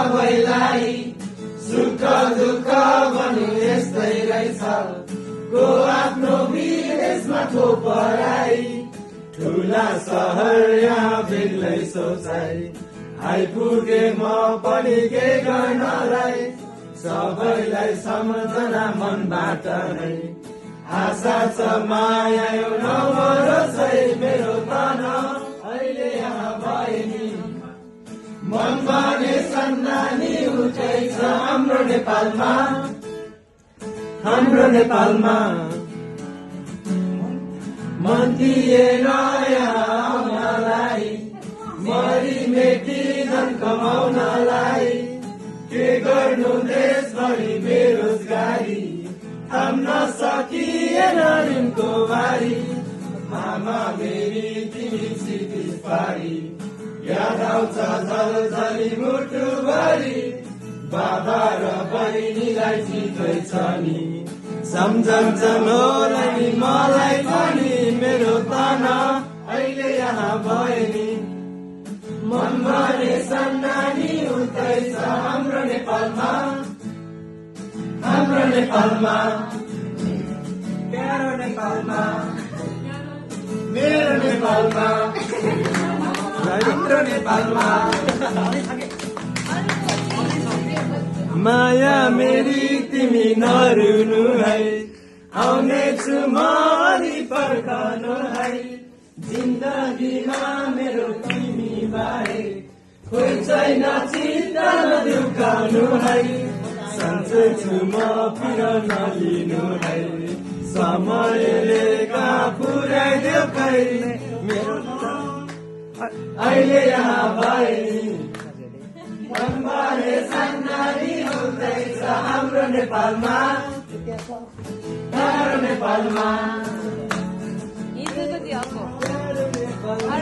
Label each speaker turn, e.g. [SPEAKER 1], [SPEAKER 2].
[SPEAKER 1] सबैलाई सुख दुःख भन्नु यस्तै रहेछ को आफ्नो विदेशमा थोपराई ठुला सहर यहाँ बेग्लै सोचाइ आइपुगे म पनि के गर्नलाई सबैलाई सम्झना मनबाट नै आशा छ माया नमरोस् है मेरो तन अहिले यहाँ भए नि मन भने सन्नानी उठेछ हाम्रो नेपालमा मन दिएन यहाँ आउनलाई मरि मेटी धन कमाउनलाई के गर्नु देशभरि बेरोजगारी थाम्न सकिएन ऋणको बारी आमा मेरी तिमी क्षितिज पारी याद आउँछ झलझली मुटुभरि बाबा र बहिनीलाई ठिकै छ नि सम्झन्छ मलाई पनि मेरो तन अहिले यहाँ भए नि मन भने सन्नानी उठ्दैछ हाम्रो नेपालमा प्यारो नेपालमा मेरो नेपालमा हाम्रो नेपालमा माया मेरी तिमी नरुनु है आउनेछु म अलि पर्खनु है जिन्दगीमा मेरो तिमी बाहेक कोही छैन चिन्ता नदुखाउनु है सम्झछु म फिर नलिनु है समयले कहाँ पुर्याइदेऊ खै मेरो अहिले यहाँ भए मनबारे सन्नानी हुँदैछ हाम्रो नेपालमा
[SPEAKER 2] 이거 어디 아까?